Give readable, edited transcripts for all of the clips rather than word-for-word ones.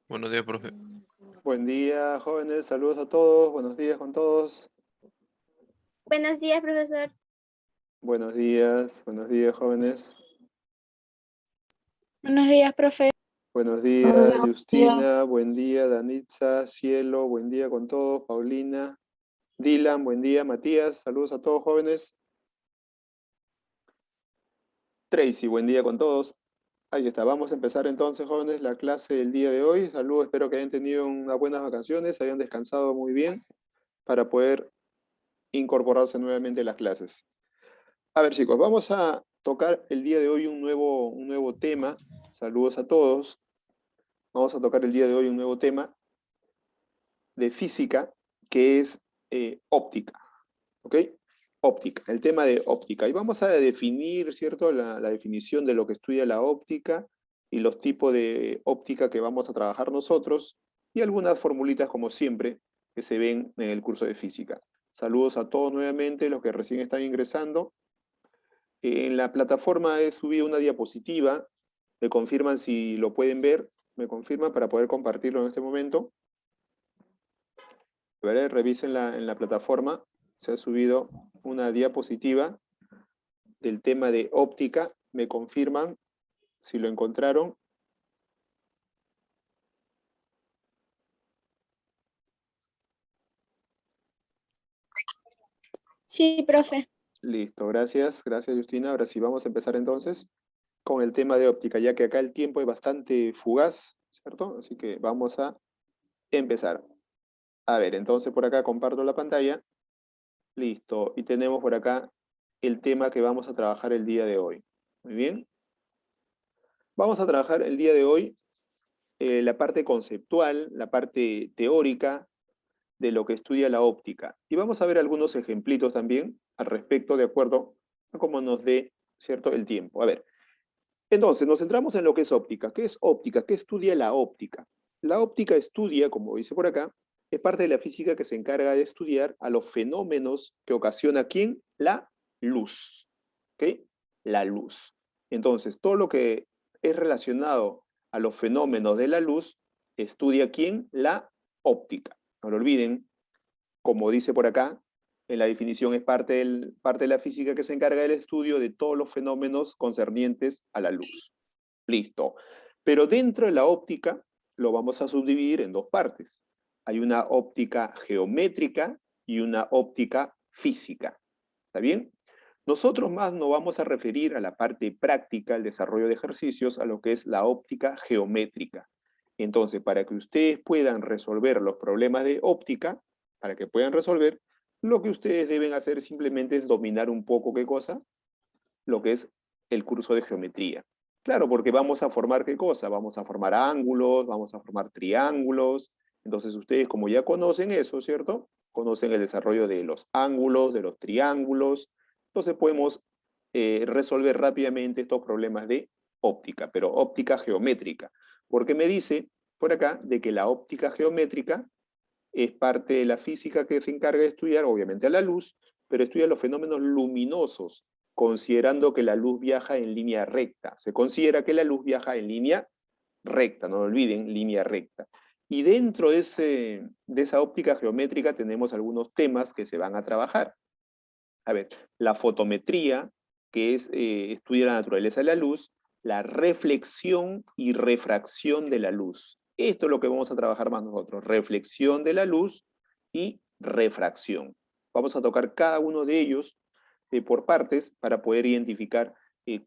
Buenos días, profe. Buen día, jóvenes. Saludos a todos. Buenos días con todos. Buenos días, profesor. Buenos días, jóvenes. Buenos días, profe. Buenos días, Justina. Buen día, Danitza, Cielo. Buen día con todos. Paulina, Dylan. Buen día, Matías. Saludos a todos, jóvenes. Tracy, buen día con todos. Ahí está. Vamos a empezar entonces, jóvenes, la clase del día de hoy. Saludos, espero que hayan tenido unas buenas vacaciones, hayan descansado muy bien para poder incorporarse nuevamente a las clases. A ver, chicos, vamos a tocar el día de hoy un nuevo tema. Saludos a todos. Vamos a tocar el día de hoy un nuevo tema de física, que es óptica. ¿Ok? Óptica, el tema de óptica. Y vamos a definir, ¿cierto?, la definición de lo que estudia la óptica y los tipos de óptica que vamos a trabajar nosotros y algunas formulitas, como siempre, que se ven en el curso de física. Saludos a todos nuevamente, los que recién están ingresando. En la plataforma he subido una diapositiva. Me confirman si lo pueden ver. Me confirman para poder compartirlo en este momento. A ver, revisen en la plataforma. Se ha subido una diapositiva del tema de óptica. Me confirman si lo encontraron. Sí, profe. Listo, gracias. Gracias, Justina. Ahora sí, vamos a empezar entonces con el tema de óptica, ya que acá el tiempo es bastante fugaz, ¿cierto? Así que vamos a empezar. A ver, entonces por acá comparto la pantalla. Listo. Y tenemos por acá el tema que vamos a trabajar el día de hoy. Muy bien. Vamos a trabajar el día de hoy la parte conceptual, la parte teórica de lo que estudia la óptica. Y vamos a ver algunos ejemplitos también al respecto, de acuerdo a cómo nos dé, ¿cierto?, el tiempo. A ver, entonces nos centramos en lo que es óptica. ¿Qué es óptica? ¿Qué estudia la óptica? La óptica estudia, como dice por acá, es parte de la física que se encarga de estudiar a los fenómenos que ocasiona ¿quién? La luz. ¿Ok? La luz. Entonces, todo lo que es relacionado a los fenómenos de la luz, estudia ¿quién? La óptica. No lo olviden, como dice por acá, en la definición es parte de la física que se encarga del estudio de todos los fenómenos concernientes a la luz. Listo. Pero dentro de la óptica lo vamos a subdividir en dos partes. Hay una óptica geométrica y una óptica física. ¿Está bien? Nosotros más nos vamos a referir a la parte práctica, el desarrollo de ejercicios, a lo que es la óptica geométrica. Entonces, para que ustedes puedan resolver los problemas de óptica, para que puedan resolver, lo que ustedes deben hacer simplemente es dominar un poco, ¿qué cosa? Lo que es el curso de geometría. Claro, porque vamos a formar ¿qué cosa? Vamos a formar ángulos, vamos a formar triángulos. Entonces ustedes, como ya conocen eso, ¿cierto? Conocen el desarrollo de los ángulos, de los triángulos. Entonces podemos resolver rápidamente estos problemas de óptica, pero óptica geométrica. Porque me dice por acá de que la óptica geométrica es parte de la física que se encarga de estudiar, obviamente, a la luz, pero estudia los fenómenos luminosos, considerando que la luz viaja en línea recta. Se considera que la luz viaja en línea recta, no lo olviden, línea recta. Y dentro de esa óptica geométrica tenemos algunos temas que se van a trabajar. A ver, la fotometría, que es estudia la naturaleza de la luz, la reflexión y refracción de la luz. Esto es lo que vamos a trabajar más nosotros, reflexión de la luz y refracción. Vamos a tocar cada uno de ellos por partes para poder identificar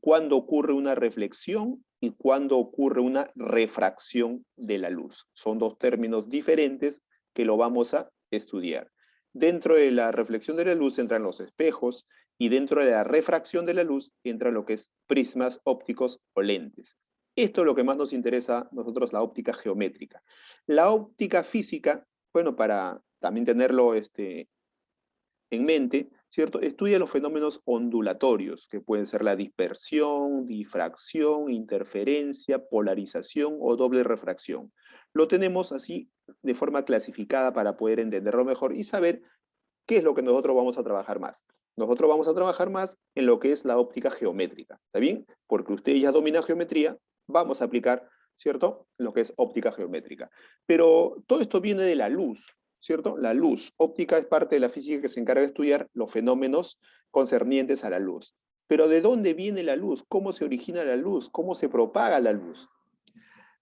cuándo ocurre una reflexión y cuándo ocurre una refracción de la luz. Son dos términos diferentes que lo vamos a estudiar. Dentro de la reflexión de la luz entran los espejos y dentro de la refracción de la luz entra lo que es prismas ópticos o lentes. Esto es lo que más nos interesa a nosotros, la óptica geométrica. La óptica física, bueno, para también tenerlo en mente, ¿cierto? Estudia los fenómenos ondulatorios, que pueden ser la dispersión, difracción, interferencia, polarización o doble refracción. Lo tenemos así de forma clasificada para poder entenderlo mejor y saber qué es lo que nosotros vamos a trabajar más. Nosotros vamos a trabajar más en lo que es la óptica geométrica, ¿está bien? Porque usted ya domina geometría, vamos a aplicar, ¿cierto? Lo que es óptica geométrica. Pero todo esto viene de la luz, ¿cierto? La luz. Óptica es parte de la física que se encarga de estudiar los fenómenos concernientes a la luz. Pero ¿de dónde viene la luz? ¿Cómo se origina la luz? ¿Cómo se propaga la luz?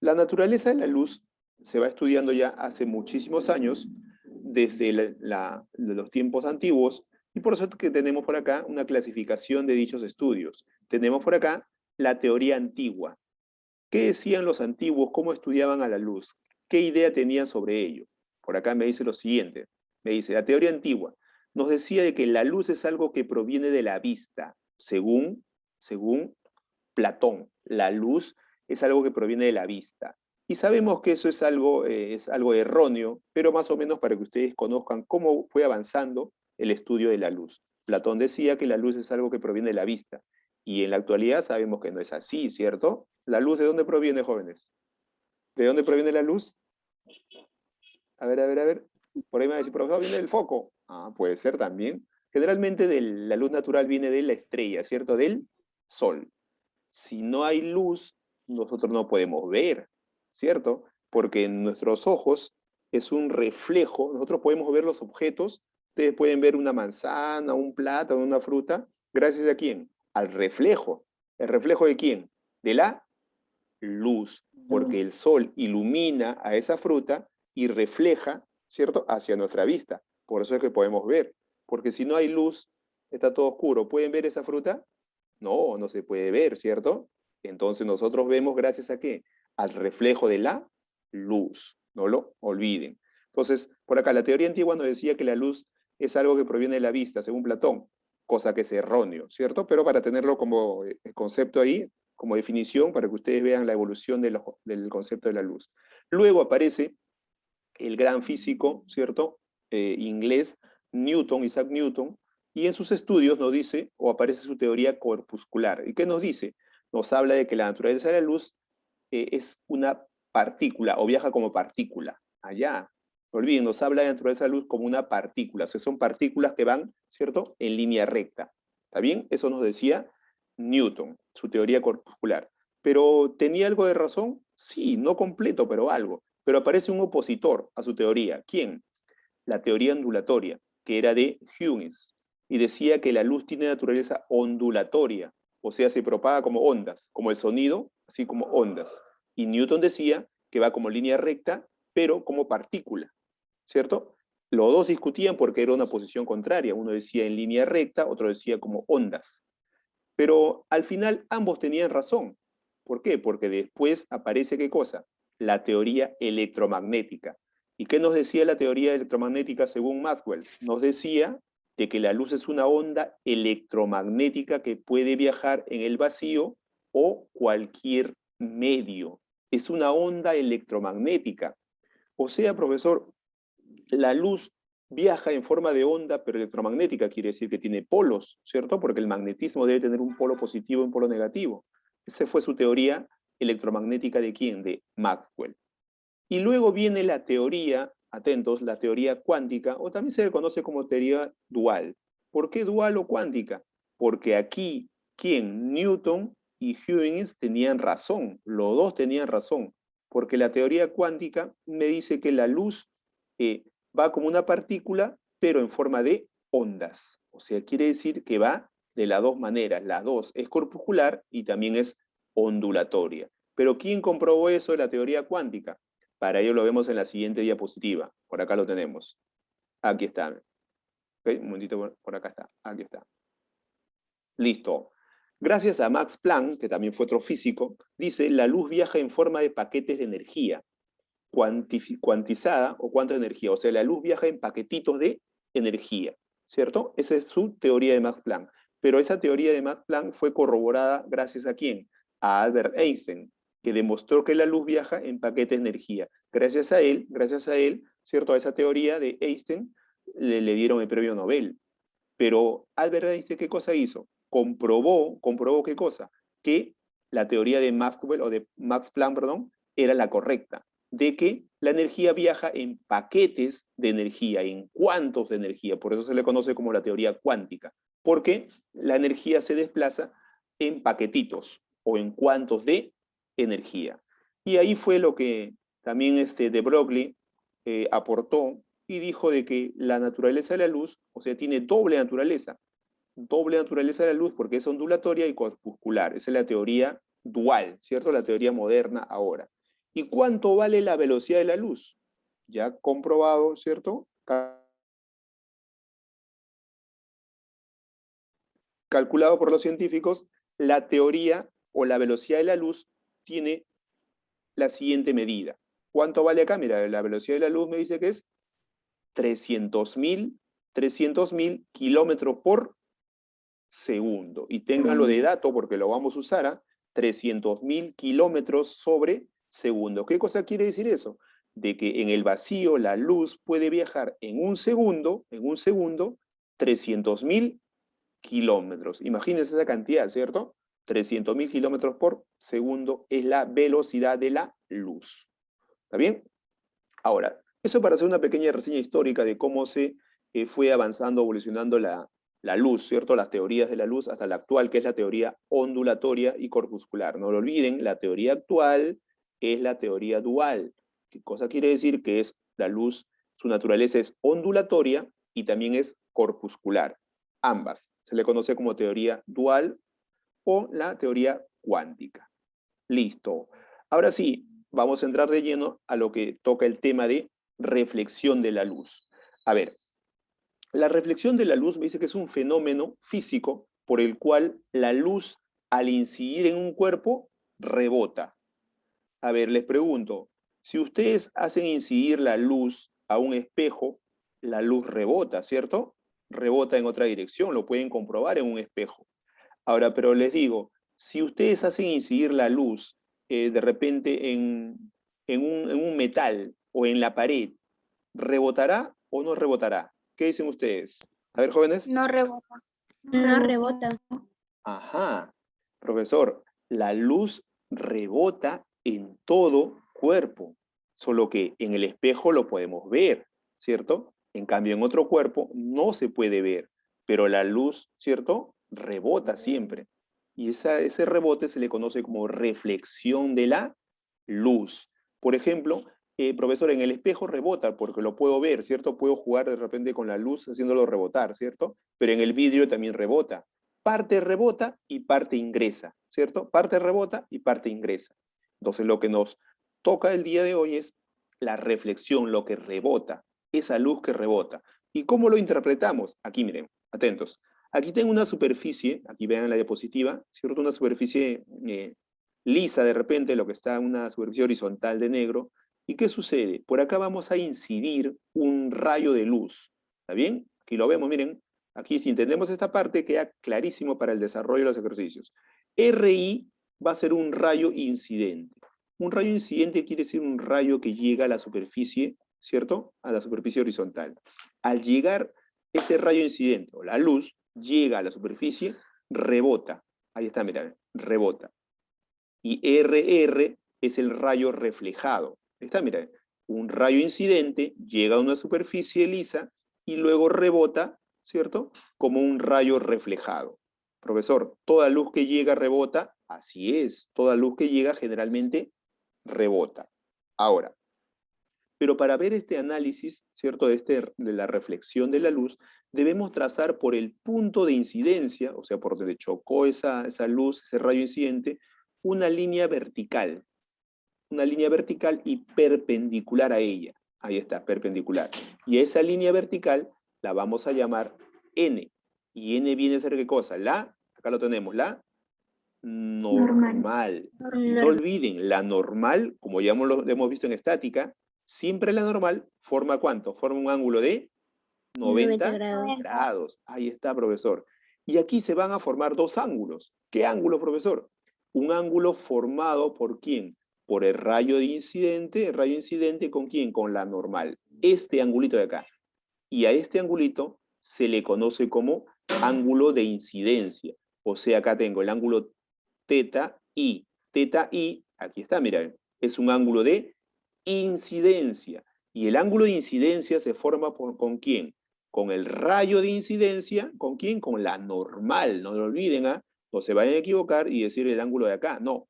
La naturaleza de la luz se va estudiando ya hace muchísimos años, desde de los tiempos antiguos, y por eso es que tenemos por acá una clasificación de dichos estudios. Tenemos por acá la teoría antigua. ¿Qué decían los antiguos? ¿Cómo estudiaban a la luz? ¿Qué idea tenían sobre ello? Por acá me dice lo siguiente. Me dice, la teoría antigua nos decía de que la luz es algo que proviene de la vista, según Platón. La luz es algo que proviene de la vista. Y sabemos que eso es algo erróneo, pero más o menos para que ustedes conozcan cómo fue avanzando el estudio de la luz. Platón decía que la luz es algo que proviene de la vista. Y en la actualidad sabemos que no es así, ¿cierto? ¿La luz de dónde proviene, jóvenes? ¿De dónde proviene la luz? A ver, a ver, a ver. Por ahí me va a decir, profesor, viene del foco. Ah, puede ser también. Generalmente la luz natural viene de la estrella, ¿cierto? Del sol. Si no hay luz, nosotros no podemos ver, ¿cierto? Porque en nuestros ojos es un reflejo, nosotros podemos ver los objetos, ustedes pueden ver una manzana, un plátano, una fruta, gracias a quién? Al reflejo. ¿El reflejo de quién? De la luz, porque el sol ilumina a esa fruta y refleja, ¿cierto?, hacia nuestra vista. Por eso es que podemos ver, porque si no hay luz, está todo oscuro. ¿Pueden ver esa fruta? No, no se puede ver, ¿cierto? Entonces nosotros vemos gracias a qué? Al reflejo de la luz. No lo olviden. Entonces, por acá, la teoría antigua nos decía que la luz es algo que proviene de la vista, según Platón, cosa que es erróneo, ¿cierto? Pero para tenerlo como concepto ahí, como definición, para que ustedes vean la evolución del concepto de la luz. Luego aparece el gran físico, ¿cierto? Inglés, Newton, Isaac Newton, y en sus estudios nos dice, o aparece su teoría corpuscular. ¿Y qué nos dice? Nos habla de que la naturaleza de la luz es una partícula, o viaja como partícula. Allá, no olviden, nos habla de la naturaleza de la luz como una partícula, o sea, son partículas que van, ¿cierto?, en línea recta. ¿Está bien? Eso nos decía Newton, su teoría corpuscular. ¿Pero tenía algo de razón? Sí, no completo, pero algo. Pero aparece un opositor a su teoría. ¿Quién? La teoría ondulatoria, que era de Huygens, y decía que la luz tiene naturaleza ondulatoria, o sea, se propaga como ondas, como el sonido, así como ondas. Y Newton decía que va como línea recta, pero como partícula, ¿cierto? Los dos discutían porque era una posición contraria. Uno decía en línea recta, otro decía como ondas. Pero al final ambos tenían razón. ¿Por qué? Porque después aparece ¿qué cosa? La teoría electromagnética. ¿Y qué nos decía la teoría electromagnética según Maxwell? Nos decía de que la luz es una onda electromagnética que puede viajar en el vacío o cualquier medio. Es una onda electromagnética. O sea, profesor, la luz viaja en forma de onda, pero electromagnética, quiere decir que tiene polos, ¿cierto? Porque el magnetismo debe tener un polo positivo y un polo negativo. Esa fue su teoría electromagnética de quién? De Maxwell. Y luego viene la teoría, atentos, la teoría cuántica, o también se le conoce como teoría dual. ¿Por qué dual o cuántica? Porque aquí, ¿quién? Newton y Huygens tenían razón, los dos tenían razón, porque la teoría cuántica me dice que la luz va como una partícula, pero en forma de ondas. O sea, quiere decir que va de las dos maneras. La dos es corpuscular y también es ondulatoria. Pero ¿quién comprobó eso de la teoría cuántica? Para ello lo vemos en la siguiente diapositiva. Por acá lo tenemos. Aquí está. ¿Okay? Un momentito, por acá está. Aquí está. Listo. Gracias a Max Planck, que también fue otro físico, dice, la luz viaja en forma de paquetes de energía cuantizada o cuánta energía. O sea, la luz viaja en paquetitos de energía, ¿cierto? Esa es su teoría de Max Planck. Pero esa teoría de Max Planck fue corroborada gracias a ¿quién? A Albert Einstein, que demostró que la luz viaja en paquetes de energía. Gracias a él, ¿cierto? A esa teoría de Einstein, le dieron el premio Nobel. Pero Albert Einstein, ¿qué cosa hizo? Comprobó ¿qué cosa? Que la teoría de Maxwell, o de Max Planck, perdón, era la correcta, de que la energía viaja en paquetes de energía, en cuantos de energía, por eso se le conoce como la teoría cuántica, porque la energía se desplaza en paquetitos, o en cuantos de energía. Y ahí fue lo que también de Broglie aportó, y dijo de que la naturaleza de la luz, o sea, tiene doble naturaleza de la luz porque es ondulatoria y corpuscular. Esa es la teoría dual, ¿cierto? La teoría moderna ahora. ¿Y cuánto vale la velocidad de la luz? Ya comprobado, ¿cierto? Calculado por los científicos, la teoría o la velocidad de la luz tiene la siguiente medida. ¿Cuánto vale acá? Mira, la velocidad de la luz me dice que es 300.000 kilómetros por segundo. Y ténganlo de dato porque lo vamos a usar a 300.000 kilómetros sobre segundo. ¿Qué cosa quiere decir eso? De que en el vacío la luz puede viajar en un segundo, 300.000 kilómetros. Imagínense esa cantidad, ¿cierto? 300.000 kilómetros por segundo es la velocidad de la luz. ¿Está bien? Ahora, eso para hacer una pequeña reseña histórica de cómo se fue avanzando, evolucionando la luz, ¿cierto? Las teorías de la luz hasta la actual, que es la teoría ondulatoria y corpuscular. No lo olviden, la teoría actual es la teoría dual. ¿Qué cosa quiere decir? Que es la luz, su naturaleza es ondulatoria y también es corpuscular. Ambas. Se le conoce como teoría dual o la teoría cuántica. Listo. Ahora sí, vamos a entrar de lleno a lo que toca el tema de reflexión de la luz. A ver, la reflexión de la luz me dice que es un fenómeno físico por el cual la luz, al incidir en un cuerpo, rebota. A ver, les pregunto, si ustedes hacen incidir la luz a un espejo, la luz rebota, ¿cierto? Rebota en otra dirección, lo pueden comprobar en un espejo. Ahora, pero les digo, si ustedes hacen incidir la luz de repente en un metal o en la pared, ¿rebotará o no rebotará? ¿Qué dicen ustedes? A ver, jóvenes. No rebota. No rebota. Ajá, profesor, la luz rebota en todo cuerpo, solo que en el espejo lo podemos ver, ¿cierto? En cambio, en otro cuerpo no se puede ver, pero la luz, ¿cierto? Rebota siempre. Y ese rebote se le conoce como reflexión de la luz. Por ejemplo, profesor, en el espejo rebota porque lo puedo ver, ¿cierto? Puedo jugar de repente con la luz haciéndolo rebotar, ¿cierto? Pero en el vidrio también rebota. Parte rebota y parte ingresa, ¿cierto? Parte rebota y parte ingresa. Entonces lo que nos toca el día de hoy es la reflexión, lo que rebota, esa luz que rebota. ¿Y cómo lo interpretamos? Aquí miren, atentos. Aquí tengo una superficie, aquí vean la diapositiva, ¿cierto? Una superficie lisa de repente, lo que está en una superficie horizontal de negro. ¿Y qué sucede? Por acá vamos a incidir un rayo de luz. ¿Está bien? Aquí lo vemos, miren. Aquí si entendemos esta parte queda clarísimo para el desarrollo de los ejercicios. RI va a ser un rayo incidente. Un rayo incidente quiere decir un rayo que llega a la superficie, ¿cierto? A la superficie horizontal. Al llegar ese rayo incidente, o la luz, llega a la superficie, rebota. Ahí está, mirá, rebota. Y RR es el rayo reflejado. Ahí está, mira, un rayo incidente llega a una superficie lisa y luego rebota, ¿cierto? Como un rayo reflejado. Profesor, toda luz que llega rebota, así es, toda luz que llega generalmente rebota. Ahora, pero para ver este análisis, ¿cierto? De la reflexión de la luz, debemos trazar por el punto de incidencia, o sea, por donde chocó esa luz, ese rayo incidente, una línea vertical y perpendicular a ella. Ahí está, perpendicular. Y esa línea vertical la vamos a llamar N. Y N viene a ser ¿qué cosa? Acá lo tenemos, la normal. Y no olviden, la normal, como ya lo hemos visto en estática, siempre la normal forma ¿cuánto? Forma un ángulo de 90 grados. Ahí está, profesor. Y aquí se van a formar dos ángulos. ¿Qué ángulo, profesor? Un ángulo formado por ¿quién? Por el rayo incidente, ¿con quién? Con la normal. Este angulito de acá. Y a este angulito se le conoce como ángulo de incidencia. O sea, acá tengo el ángulo teta I. Teta I, aquí está, mira, es un ángulo de incidencia. Y el ángulo de incidencia se forma ¿con quién? Con el rayo de incidencia, ¿con quién? Con la normal, no lo olviden, ¿ah? No se vayan a equivocar y decir el ángulo de acá, no.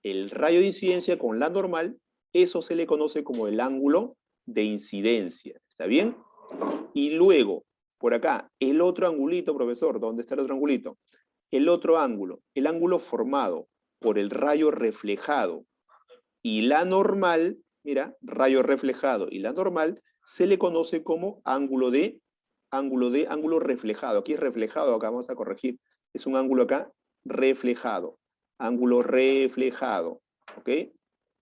El rayo de incidencia con la normal, eso se le conoce como el ángulo de incidencia, ¿está bien? Y luego, por acá, el otro angulito, profesor, ¿dónde está el otro angulito? El otro ángulo, el ángulo formado por el rayo reflejado y la normal, mira, rayo reflejado y la normal, se le conoce como ángulo reflejado. Aquí es reflejado, acá vamos a corregir. Es un ángulo acá reflejado. Ángulo reflejado, ¿ok?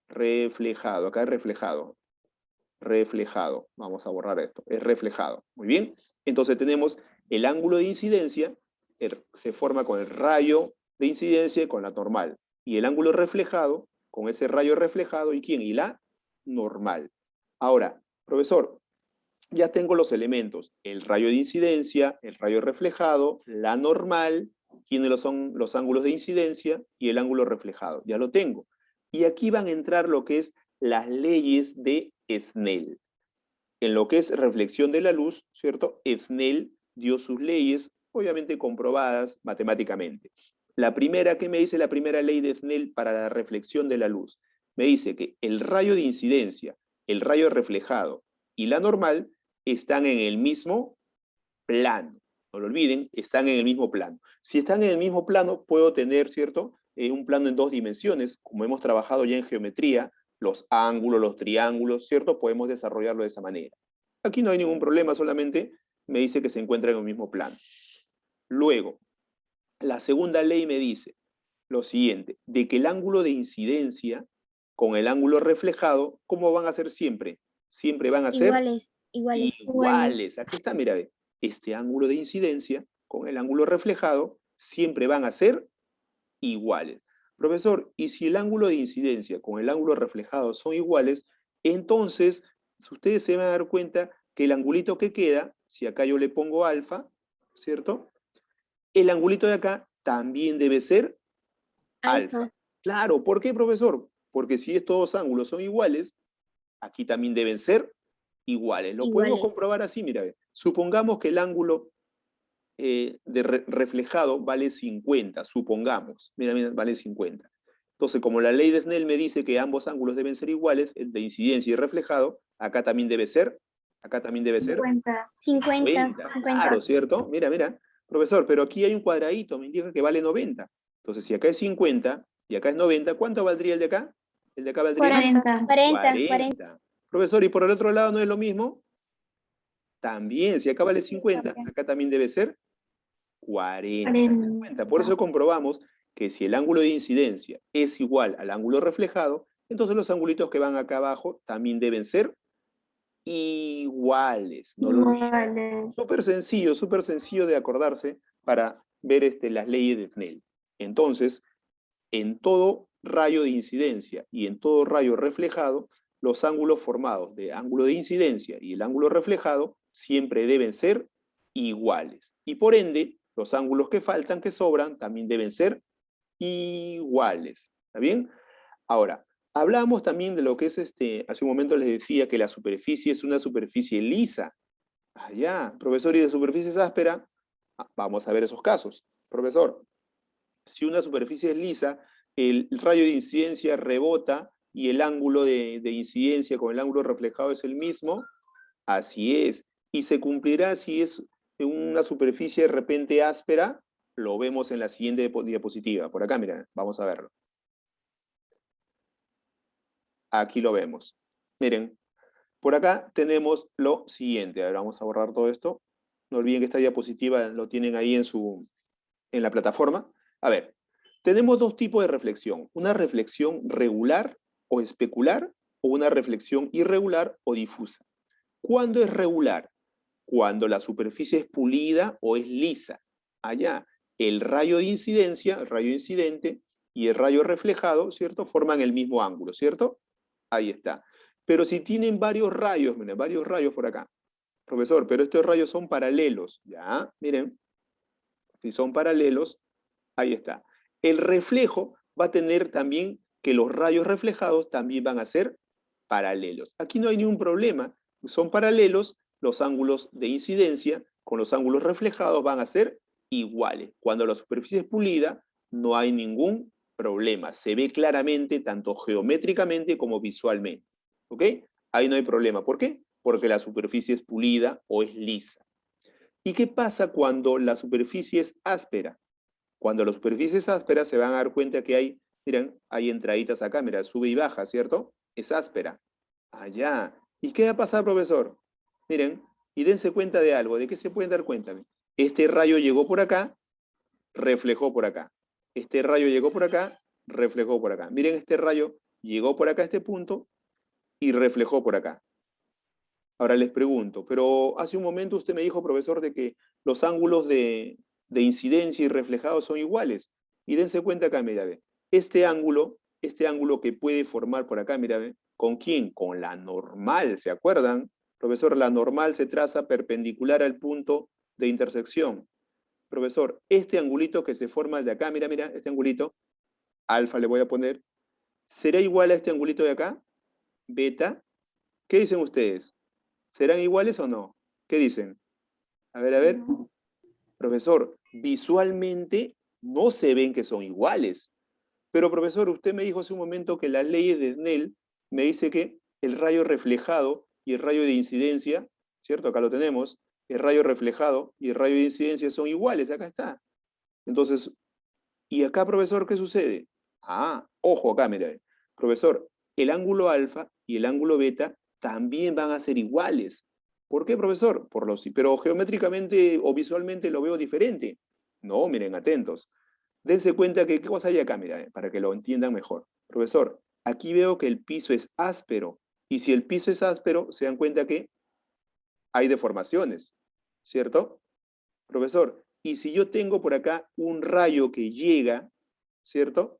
Reflejado, acá es reflejado. Reflejado, vamos a borrar esto, es reflejado. Muy bien, entonces tenemos el ángulo de incidencia, se forma con el rayo de incidencia con la normal. Y el ángulo reflejado, con ese rayo reflejado, ¿y quién? Y la normal. Ahora, profesor, ya tengo los elementos, el rayo de incidencia, el rayo reflejado, la normal, ¿quiénes son los ángulos de incidencia? Y el ángulo reflejado, ya lo tengo. Y aquí van a entrar lo que es las leyes de Snell. En lo que es reflexión de la luz, ¿cierto? Snell dio sus leyes, obviamente comprobadas matemáticamente. La primera, ¿qué me dice la primera ley de Snell para la reflexión de la luz? Me dice que el rayo de incidencia, el rayo reflejado y la normal están en el mismo plano. No lo olviden, están en el mismo plano. Si están en el mismo plano, puedo tener, ¿cierto? Un plano en 2 dimensiones, como hemos trabajado ya en geometría, los ángulos, los triángulos, ¿cierto? Podemos desarrollarlo de esa manera. Aquí no hay ningún problema, solamente me dice que se encuentra en el mismo plano. Luego, la segunda ley me dice lo siguiente, de que el ángulo de incidencia con el ángulo reflejado, ¿cómo van a ser siempre? Siempre van a ser Iguales. iguales. Aquí está, mira, este ángulo de incidencia con el ángulo reflejado siempre van a ser iguales. Profesor, y si el ángulo de incidencia con el ángulo reflejado son iguales, entonces ustedes se van a dar cuenta que el angulito que queda, si acá yo le pongo alfa, ¿cierto? El angulito de acá también debe ser alfa. Claro, ¿por qué, profesor? Porque si estos dos ángulos son iguales, aquí también deben ser iguales. Lo podemos comprobar así, mira, supongamos que el ángulo reflejado vale 50, supongamos, mira, vale 50. Entonces, como la ley de Snell me dice que ambos ángulos deben ser iguales, el de incidencia y reflejado, acá también debe ser 50. Claro, ¿cierto? Mira, mira, profesor, pero aquí hay un cuadradito, me indica que vale 90. Entonces, si acá es 50 y acá es 90, ¿cuánto valdría el de acá? El de acá valdría 40. Profesor, ¿y por el otro lado no es lo mismo? También, si acá vale 50, acá también debe ser 40. Por eso comprobamos que si el ángulo de incidencia es igual al ángulo reflejado, entonces los angulitos que van acá abajo también deben ser iguales. No lo olviden. Súper sencillo de acordarse para ver las leyes de Snell. Entonces, en todo rayo de incidencia y en todo rayo reflejado, los ángulos formados de ángulo de incidencia y el ángulo reflejado siempre deben ser iguales. Y por ende, los ángulos que faltan, que sobran, también deben ser iguales. ¿Está bien? Ahora, hablamos también de lo que es hace un momento les decía que la superficie es una superficie lisa. Ah, ya, profesor, ¿y de superficies áspera? Vamos a ver esos casos. Profesor, si una superficie es lisa, el rayo de incidencia rebota y el ángulo de incidencia con el ángulo reflejado es el mismo, así es. Y se cumplirá si es una superficie de repente áspera, lo vemos en la siguiente diapositiva. Por acá, miren, vamos a verlo. Aquí lo vemos. Miren, por acá tenemos lo siguiente. A ver, vamos a borrar todo esto. No olviden que esta diapositiva lo tienen ahí en la plataforma. A ver, tenemos dos tipos de reflexión. Una reflexión regular o especular o una reflexión irregular o difusa. ¿Cuándo es regular? Cuando la superficie es pulida o es lisa. Allá, el rayo de incidencia, el rayo incidente y el rayo reflejado, ¿cierto? Forman el mismo ángulo, ¿cierto? Ahí está. Pero si tienen varios rayos, miren, varios rayos por acá, Profesor, pero estos rayos son paralelos. Ya, miren. Si son paralelos, ahí está. El reflejo va a tener también que los rayos reflejados también van a ser paralelos. Aquí no hay ningún problema. Son paralelos, los ángulos de incidencia con los ángulos reflejados van a ser iguales. Cuando la superficie es pulida, no hay ningún problema. Se ve claramente, tanto geométricamente como visualmente. ¿Ok? Ahí no hay problema. ¿Por qué? Porque la superficie es pulida o es lisa. ¿Y qué pasa cuando la superficie es áspera? Cuando la superficie es áspera se van a dar cuenta que hay, miren, hay entraditas acá, mira, sube y baja, ¿cierto? Es áspera. Allá. ¿Y qué va a pasar, profesor? Miren, y dense cuenta de algo. ¿De qué se pueden dar cuenta? Este rayo llegó por acá, reflejó por acá. Este rayo llegó por acá, reflejó por acá. Miren, este rayo llegó por acá a este punto y reflejó por acá. Ahora les pregunto, pero hace un momento usted me dijo, profesor, de que los ángulos de incidencia y reflejados son iguales. Y dense cuenta acá, mira, ve, este ángulo que puede formar por acá, mira, ve, ¿con quién? Con la normal, ¿se acuerdan? Profesor, la normal se traza perpendicular al punto de intersección. Profesor, este angulito que se forma de acá, mira, mira, este angulito, alfa le voy a poner, ¿será igual a este angulito de acá? Beta. ¿Qué dicen ustedes? ¿Serán iguales o no? ¿Qué dicen? A ver. Profesor, visualmente no se ven que son iguales. Pero profesor, usted me dijo hace un momento que las leyes de Snell me dice que el rayo reflejado y el rayo de incidencia, ¿cierto? Acá lo tenemos, el rayo reflejado y el rayo de incidencia son iguales, acá está. Entonces, ¿y acá, profesor, qué sucede? Ah, ojo acá, mira. Profesor, el ángulo alfa y el ángulo beta también van a ser iguales. ¿Por qué, profesor? Pero geométricamente o visualmente lo veo diferente. No, miren, atentos. Dense cuenta que, ¿qué cosa hay acá? Mira, para que lo entiendan mejor. Profesor, aquí veo que el piso es áspero. Y si el piso es áspero, se dan cuenta que hay deformaciones, ¿cierto? Profesor, y si yo tengo por acá un rayo que llega, ¿cierto?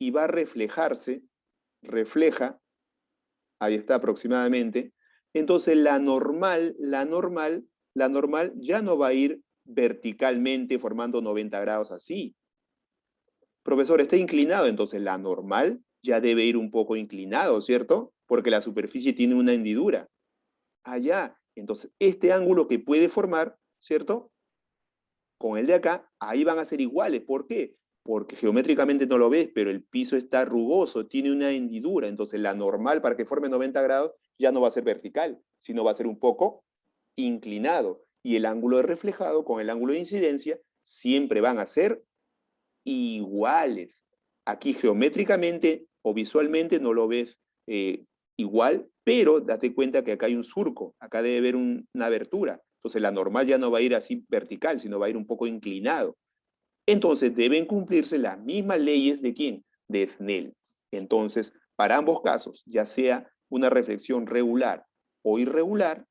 Y va a reflejarse, refleja, ahí está aproximadamente, entonces la normal ya no va a ir verticalmente formando 90 grados así. Profesor, está inclinado, entonces la normal ya debe ir un poco inclinado, ¿cierto? Porque la superficie tiene una hendidura. Allá, entonces este ángulo que puede formar, ¿cierto? Con el de acá, ahí van a ser iguales. ¿Por qué? Porque geométricamente no lo ves, pero el piso está rugoso, tiene una hendidura. Entonces la normal para que forme 90 grados ya no va a ser vertical, sino va a ser un poco inclinado. Y el ángulo de reflejado con el ángulo de incidencia siempre van a ser iguales. Aquí geométricamente o visualmente no lo ves igual, pero date cuenta que acá hay un surco, acá debe haber una abertura. Entonces la normal ya no va a ir así vertical, sino va a ir un poco inclinado. Entonces deben cumplirse las mismas leyes de ¿quién? De Snell. Entonces, para ambos casos, ya sea una reflexión regular o irregular,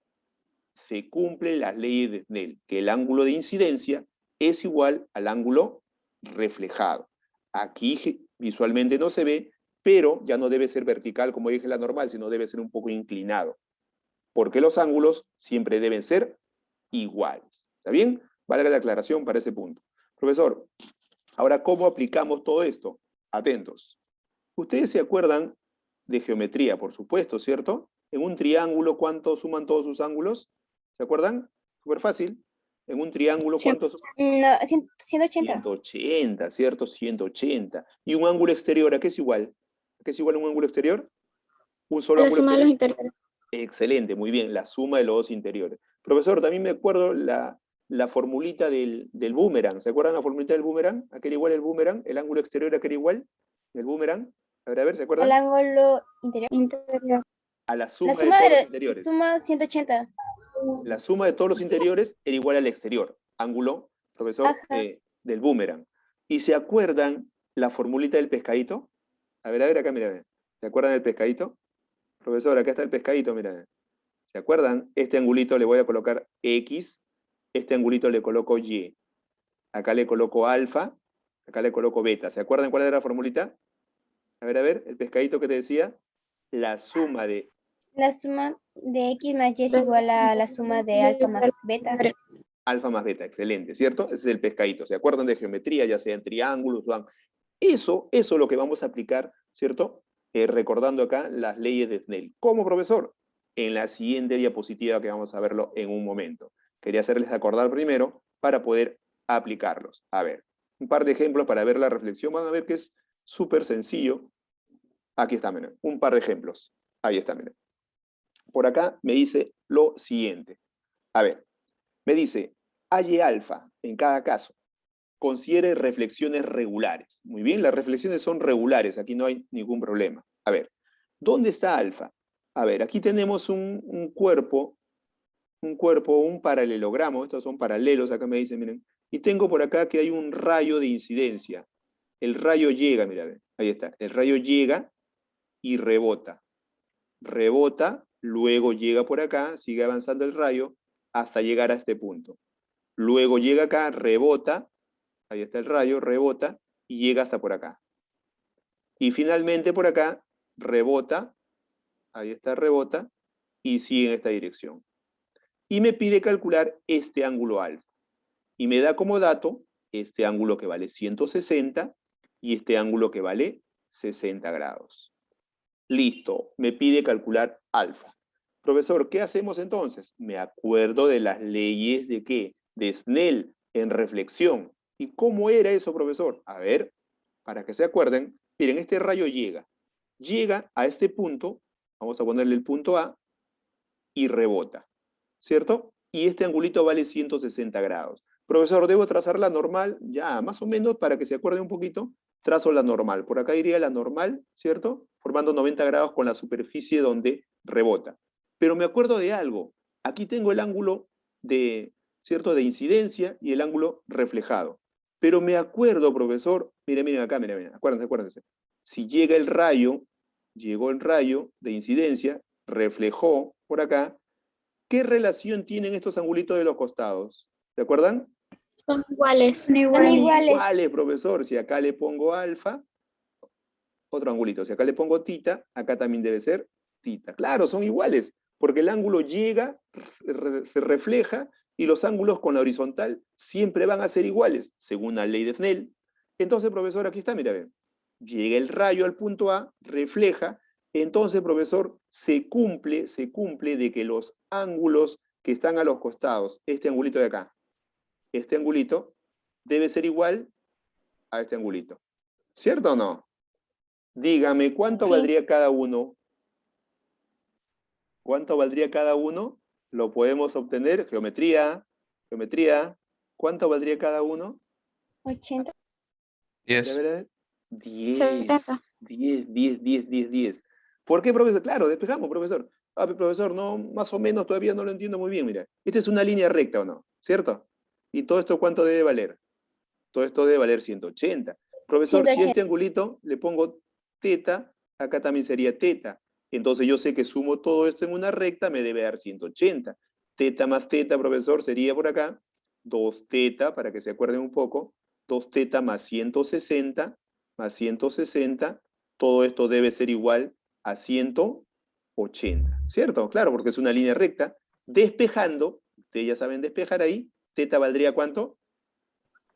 se cumplen las leyes de Snell, que el ángulo de incidencia es igual al ángulo reflejado. Aquí visualmente no se ve, pero ya no debe ser vertical, como dije la normal, sino debe ser un poco inclinado. Porque los ángulos siempre deben ser iguales. ¿Está bien? Valga la aclaración para ese punto. Profesor, ahora, ¿cómo aplicamos todo esto? Atentos. Ustedes se acuerdan de geometría, por supuesto, ¿cierto? En un triángulo, ¿cuánto suman todos sus ángulos? ¿Se acuerdan? Súper fácil. En un triángulo, ¿cuánto suman? No, 180. 180, ¿cierto? 180. ¿Y un ángulo exterior a qué es igual? ¿A qué es igual un ángulo exterior? Un solo La ángulo suma de los exterior. interiores. Excelente, muy bien, la suma de los dos interiores. Profesor, también me acuerdo la formulita del boomerang. ¿Se acuerdan la formulita del boomerang? ¿A qué era igual el boomerang? ¿El ángulo exterior a qué era igual? ¿El boomerang? A ver, ¿se El acuerdan? ángulo interior. Interior. A la La suma de suma todos los de interiores. suma 180. La suma de todos los interiores era igual al exterior. Ángulo, profesor, Ajá. del boomerang. ¿Y se acuerdan la formulita del pescadito? A ver, acá, mira. ¿Se acuerdan del pescadito? Profesor, acá está el pescadito, mira. ¿Se acuerdan? Este angulito le voy a colocar X, este angulito le coloco Y. Acá le coloco alfa, acá le coloco beta. ¿Se acuerdan cuál era la formulita? A ver, el pescadito que te decía. La suma de La suma de X más Y es igual a la suma de alfa más beta. Alfa más beta, excelente, ¿cierto? Ese es el pescadito. ¿Se acuerdan de geometría, ya sea en triángulos? Eso es lo que vamos a aplicar, ¿cierto? Recordando acá las leyes de Snell. ¿Cómo, profesor? En la siguiente diapositiva que vamos a verlo en un momento. Quería hacerles acordar primero para poder aplicarlos. A ver, un par de ejemplos para ver la reflexión. Van a ver que es súper sencillo. Aquí está, miren, un par de ejemplos. Ahí está, miren. Por acá me dice lo siguiente. A ver, me dice, halle alfa en cada caso. Considere reflexiones regulares. Muy bien, las reflexiones son regulares, aquí no hay ningún problema. A ver, ¿dónde está alfa? A ver, aquí tenemos un cuerpo, un paralelogramo, estos son paralelos, acá me dicen, miren, y tengo por acá que hay un rayo de incidencia. El rayo llega, mira, ahí está, el rayo llega y rebota. Rebota, luego llega por acá, sigue avanzando el rayo, hasta llegar a este punto. Luego llega acá, rebota, ahí está el rayo, rebota y llega hasta por acá. Y finalmente por acá, rebota, ahí está, rebota, y sigue en esta dirección. Y me pide calcular este ángulo alfa. Y me da como dato este ángulo que vale 160 y este ángulo que vale 60 grados. Listo, me pide calcular alfa. Profesor, ¿qué hacemos entonces? Me acuerdo de las leyes de ¿qué? De Snell en reflexión. ¿Y cómo era eso, profesor? A ver, para que se acuerden, miren, este rayo llega a este punto, vamos a ponerle el punto A, y rebota, ¿cierto? Y este angulito vale 160 grados. Profesor, ¿debo trazar la normal? Ya, más o menos, para que se acuerden un poquito, trazo la normal. Por acá iría la normal, ¿cierto? Formando 90 grados con la superficie donde rebota. Pero me acuerdo de algo. Aquí tengo el ángulo de, ¿cierto? De incidencia y el ángulo reflejado. Pero me acuerdo, profesor, miren acá, miren, acuérdense. Si llega el rayo, llegó el rayo de incidencia, reflejó por acá, ¿qué relación tienen estos angulitos de los costados? ¿Se acuerdan? Son iguales. Son iguales. Iguales, profesor. Si acá le pongo alfa, otro angulito. Si acá le pongo tita, acá también debe ser tita. Claro, son iguales, porque el ángulo llega, se refleja, y los ángulos con la horizontal siempre van a ser iguales, según la ley de Snell. Entonces, profesor, aquí está, mira, ven. Llega el rayo al punto A, refleja, entonces, profesor, se cumple de que los ángulos que están a los costados, este angulito de acá, este angulito, debe ser igual a este angulito. ¿Cierto o no? Dígame, ¿cuánto Sí. valdría cada uno? ¿Cuánto valdría cada uno? Lo podemos obtener. Geometría. ¿Cuánto valdría cada uno? 80. A 10. ver. 10. 70. 10. ¿Por qué, profesor? Claro, despejamos, profesor. Profesor, no, más o menos todavía no lo entiendo muy bien, mira. Esta es una línea recta, ¿o no? ¿Cierto? ¿Y todo esto cuánto debe valer? Todo esto debe valer 180. Profesor, si 180. este angulito le pongo teta, acá también sería teta. Entonces yo sé que sumo todo esto en una recta, me debe dar 180. Teta más teta, profesor, sería por acá 2 teta, para que se acuerden un poco, 2 teta más 160, todo esto debe ser igual a 180, ¿cierto? Claro, porque es una línea recta. Despejando, ustedes ya saben despejar ahí, teta valdría ¿cuánto?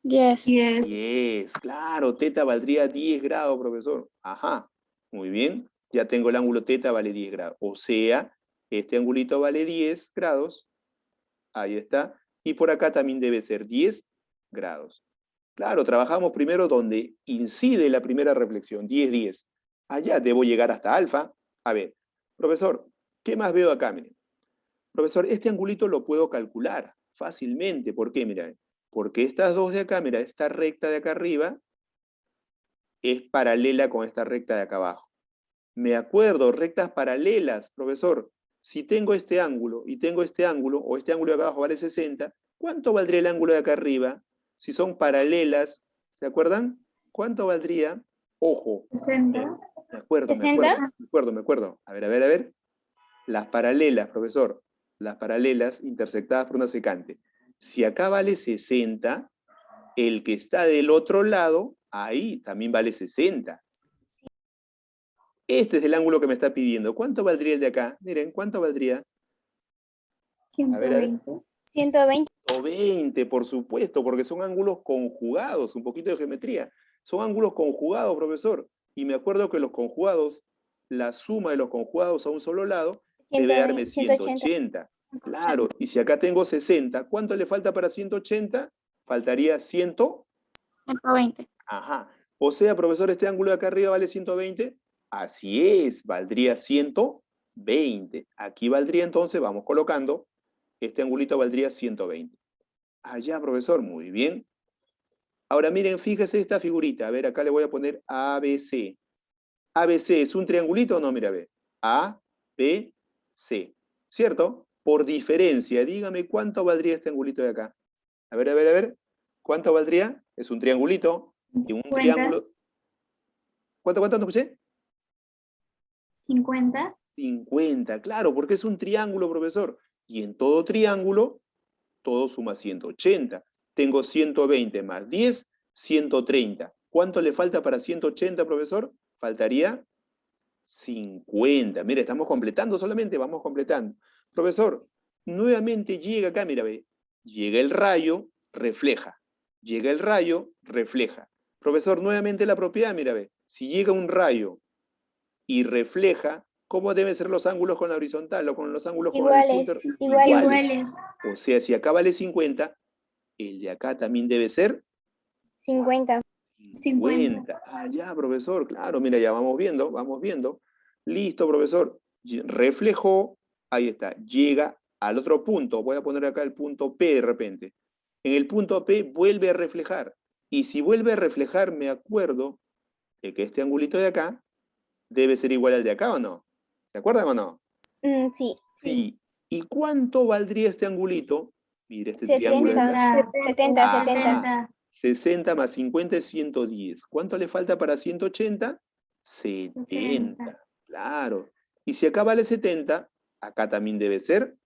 10. 10, claro, teta valdría 10 grados, profesor. Ajá, muy bien. Ya tengo el ángulo teta, vale 10 grados. O sea, este angulito vale 10 grados. Ahí está. Y por acá también debe ser 10 grados. Claro, trabajamos primero donde incide la primera reflexión, 10. Allá debo llegar hasta alfa. A ver, profesor, ¿qué más veo acá? Miren. Profesor, este angulito lo puedo calcular fácilmente. ¿Por qué? Mira, porque estas dos de acá, mira, esta recta de acá arriba es paralela con esta recta de acá abajo. Me acuerdo, rectas paralelas, profesor. Si tengo este ángulo y tengo este ángulo, o este ángulo de acá abajo vale 60, ¿cuánto valdría el ángulo de acá arriba? Si son paralelas, ¿se acuerdan? ¿Cuánto valdría? Ojo. 60. Me acuerdo. A ver. Las paralelas, profesor. Las paralelas intersectadas por una secante. Si acá vale 60, el que está del otro lado, ahí también vale 60. Este es el ángulo que me está pidiendo. ¿Cuánto valdría el de acá? Miren, ¿cuánto valdría? A ver. 120. 120, por supuesto, porque son ángulos conjugados, un poquito de geometría. Son ángulos conjugados, profesor. Y me acuerdo que los conjugados, la suma de los conjugados a un solo lado, debe darme 180. Claro, y si acá tengo 60, ¿cuánto le falta para 180? Faltaría 100. 120. Ajá. O sea, profesor, este ángulo de acá arriba vale 120. Así es, valdría 120. Aquí valdría entonces, vamos colocando, este angulito valdría 120. Allá, profesor, muy bien. Ahora miren, fíjese esta figurita. A ver, acá le voy a poner ABC. ABC, ¿es un triangulito o no? Mira, ve. A, B, C. ¿Cierto? Por diferencia, dígame cuánto valdría este angulito de acá. A ver, a ver, a ver. ¿Cuánto valdría? Es un triangulito. Y un 50. triángulo. ¿Cuánto no escuché? 50. 50, claro, porque es un triángulo, profesor. Y en todo triángulo, todo suma 180. Tengo 120 más 10, 130. ¿Cuánto le falta para 180, profesor? Faltaría 50. Mire, estamos completando solamente, vamos completando. Profesor, nuevamente llega acá, mira, ve. Llega el rayo, refleja. Llega el rayo, refleja. Profesor, nuevamente la propiedad, mira, ve. Si llega un rayo y refleja, ¿cómo deben ser los ángulos con la horizontal o con los ángulos con el punto? Iguales. O sea, si acá vale 50, el de acá también debe ser 50. 50. Ah, ya, profesor, claro, mira, ya vamos viendo, vamos viendo. Listo, profesor. Reflejó, ahí está, llega al otro punto. Voy a poner acá el punto P de repente. En el punto P vuelve a reflejar. Y si vuelve a reflejar, me acuerdo de que este angulito de acá debe ser igual al de acá, ¿o no? ¿Se acuerdan o no? Sí. Sí. ¿Y cuánto valdría este angulito? Mire, este triángulo de acá. 70. 60 más 50 es 110. ¿Cuánto le falta para 180? 70. Claro. Y si acá vale 70, acá también debe ser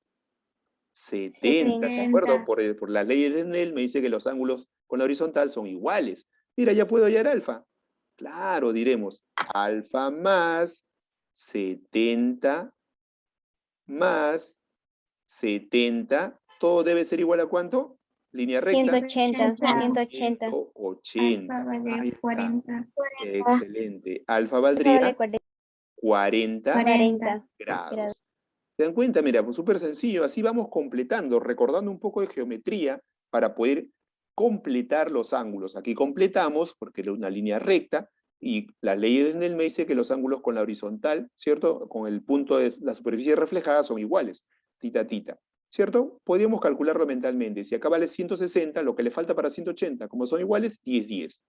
70. ¿De acuerdo? Por las leyes de Snell me dice que los ángulos con la horizontal son iguales. Mira, ya puedo hallar alfa. Claro, diremos alfa más 70 más 70. ¿Todo debe ser igual a cuánto? ¿Línea recta? 180. 180. Ahí está. 40. Excelente. Alfa Alfa valdría vale 40 40 grados. ¿Se dan cuenta? Mira, pues súper sencillo. Así vamos completando, recordando un poco de geometría para poder completar los ángulos. Aquí completamos porque es una línea recta y las leyes de Snell me dice que los ángulos con la horizontal, ¿cierto? Con el punto de la superficie reflejada son iguales, tita, tita. ¿Cierto? Podríamos calcularlo mentalmente. Si acá vale 160, lo que le falta para 180, como son iguales, 10, 10.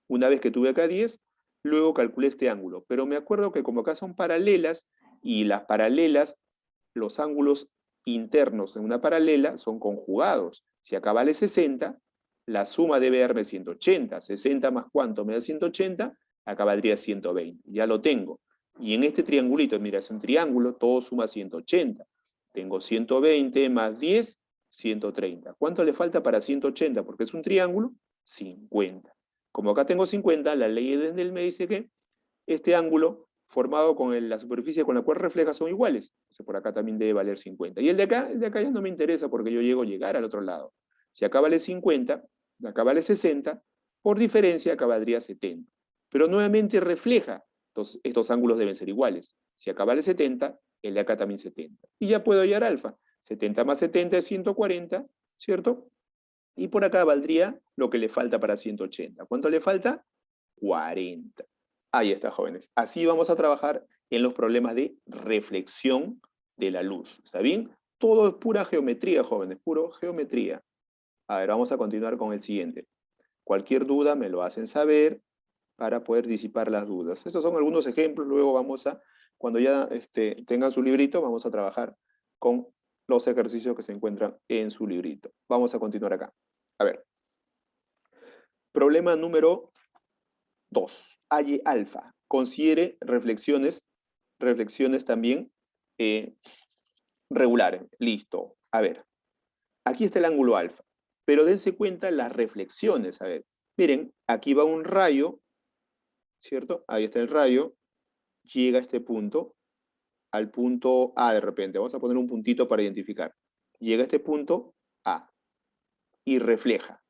Una vez que tuve acá 10, luego calculé este ángulo. Pero me acuerdo que como acá son paralelas, y las paralelas, los ángulos internos en una paralela son conjugados. Si acá vale 60, la suma debe darme 180. 60 más cuánto me da 180, acá valdría 120. Ya lo tengo. Y en este triangulito, mira, es un triángulo, todo suma 180. Tengo 120 más 10, 130. ¿Cuánto le falta para 180? Porque es un triángulo, 50. Como acá tengo 50, la ley de Snell me dice que este ángulo formado con la superficie con la cual refleja son iguales. Entonces por acá también debe valer 50. Y el de acá ya no me interesa porque yo llegar al otro lado. Si acá vale 50, acá vale 60, por diferencia acá valdría 70. Pero nuevamente refleja, entonces estos ángulos deben ser iguales. Si acá vale 70, el de acá también 70. Y ya puedo hallar alfa. 70 más 70 es 140, ¿cierto? Y por acá valdría lo que le falta para 180. ¿Cuánto le falta? 40. Ahí está, jóvenes. Así vamos a trabajar en los problemas de reflexión de la luz. ¿Está bien? Todo es pura geometría, jóvenes, puro geometría. A ver, vamos a continuar con el siguiente. Cualquier duda me lo hacen saber para poder disipar las dudas. Estos son algunos ejemplos, luego vamos a, cuando ya tengan su librito, vamos a trabajar con los ejercicios que se encuentran en su librito. Vamos a continuar acá. A ver. Problema número 2. Halle alfa. Considere reflexiones también regulares. Listo. A ver. Aquí está el ángulo alfa. Pero dense cuenta las reflexiones. A ver. Miren, aquí va un rayo, ¿cierto? Ahí está el rayo. Llega a este punto, al punto A de repente. Vamos a poner un puntito para identificar. llega a este punto A y refleja.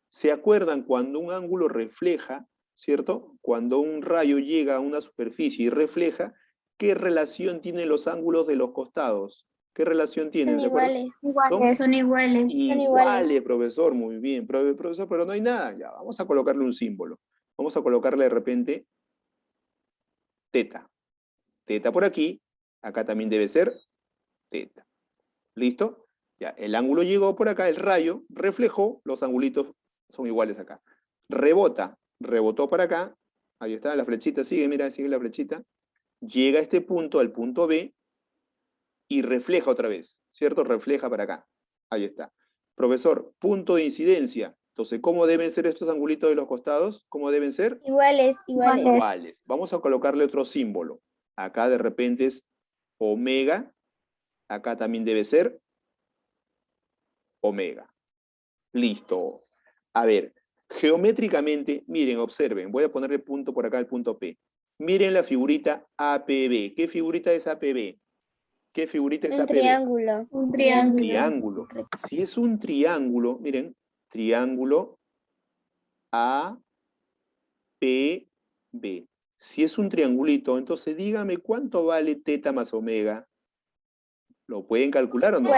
¿Se acuerdan cuando un ángulo refleja, cierto? Cuando un rayo llega a una superficie y refleja, ¿qué relación tienen los ángulos de los costados? ¿Qué relación tienen? Son ¿Se acuerdan? iguales. Son iguales. Iguales, profesor, muy bien. Profesor, pero no hay nada. Ya, vamos a colocarle un símbolo. Vamos a colocarle de repente teta. Teta por aquí, acá también debe ser teta. ¿Listo? Ya, el ángulo llegó por acá, el rayo reflejó, los angulitos son iguales acá. Rebota, rebotó para acá, ahí está, la flechita sigue, mira, sigue la flechita. Llega a este punto, al punto B, y refleja otra vez, ¿cierto? Refleja para acá. Ahí está. Profesor, punto de incidencia. Entonces, ¿cómo deben ser estos angulitos de los costados? ¿Cómo deben ser? Iguales. Iguales. Vamos a colocarle otro símbolo. Acá de repente es omega. Acá también debe ser omega. Listo. A ver, geométricamente, miren, observen. Voy a ponerle punto por acá, el punto P. Miren la figurita APB. ¿Qué figurita es APB? ¿Qué figurita es Un APB? triángulo. Un Triángulo. Si es un triángulo, miren, triángulo APB. Si es un triangulito, entonces dígame cuánto vale teta más omega. ¿Lo pueden calcular o no?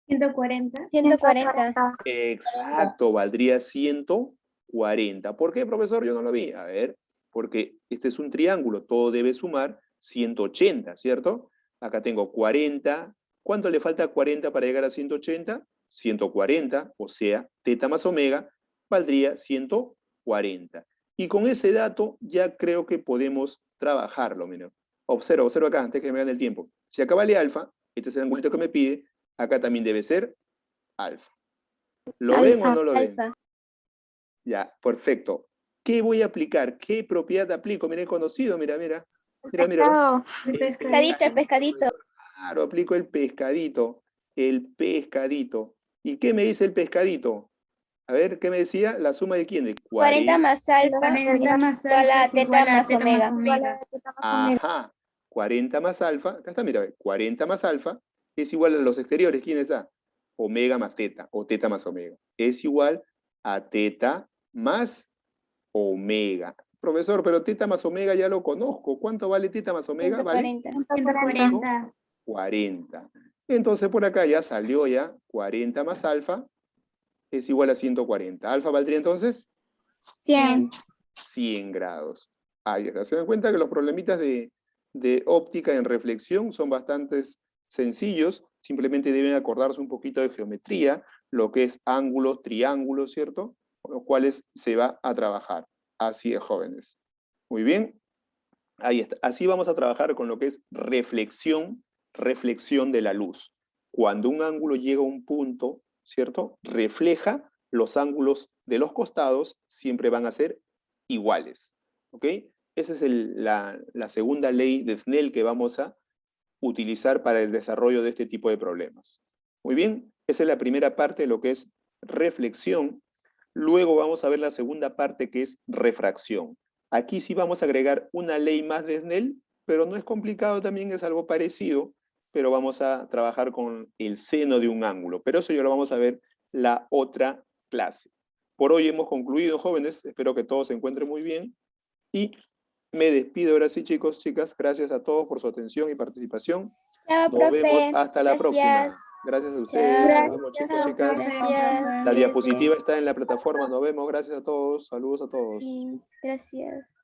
140. 140. Exacto, valdría 140. ¿Por qué, profesor? Yo no lo vi. A ver, porque este es un triángulo, todo debe sumar 180, ¿cierto? Acá tengo 40. ¿Cuánto le falta a 40 para llegar a 180? 140, o sea, teta más omega valdría 140. Y con ese dato ya creo que podemos trabajarlo. Miren. Observa acá, antes que me gane el tiempo. Si acá vale alfa, este es el angulito que me pide, acá también debe ser alfa. ¿Lo ven o no lo ven? Alfa. Ya, perfecto. ¿Qué voy a aplicar? ¿Qué propiedad aplico? Mira, he conocido, mira. Mira. Pescadito, el pescadito. Claro, aplico el pescadito. El pescadito. ¿Y qué me dice el pescadito? A ver, ¿qué me decía? ¿La suma de quién? De 40 más alfa. 40 más igual a alfa es teta igual a más teta omega. más omega. Ajá. 40 más alfa. Acá está, mira. 40 más alfa es igual a los exteriores. ¿Quién está? Omega más teta, o teta más omega. Es igual a teta más omega. Profesor, pero teta más omega ya lo conozco. ¿Cuánto vale teta más omega? ¿Vale? 140. 40. Entonces por acá ya salió ya 40 más alfa es igual a 140. Alfa valdría entonces 100. 100 grados. Ahí está. Se dan cuenta que los problemitas de óptica en reflexión son bastante sencillos. Simplemente deben acordarse un poquito de geometría, lo que es ángulos, triángulos, ¿cierto? Con los cuales se va a trabajar. Así es, jóvenes. Muy bien. Ahí está. Así vamos a trabajar con lo que es reflexión de la luz. Cuando un ángulo llega a un punto, ¿cierto? Refleja, los ángulos de los costados siempre van a ser iguales. ¿Ok? Esa es la segunda ley de Snell que vamos a utilizar para el desarrollo de este tipo de problemas. Muy bien, esa es la primera parte de lo que es reflexión. Luego vamos a ver la segunda parte que es refracción. Aquí sí vamos a agregar una ley más de Snell, pero no es complicado también, es algo parecido, pero vamos a trabajar con el seno de un ángulo. Pero eso ya lo vamos a ver la otra clase. Por hoy hemos concluido, jóvenes. Espero que todos se encuentren muy bien. Y me despido ahora sí, chicos, chicas. Gracias a todos por su atención y participación. Chao, Nos vemos profe. hasta la próxima. Gracias a ustedes. Chao. Nos vemos, chicos, chicas. Gracias. La diapositiva está en la plataforma. Nos vemos. Gracias a todos. Saludos a todos. Sí, gracias.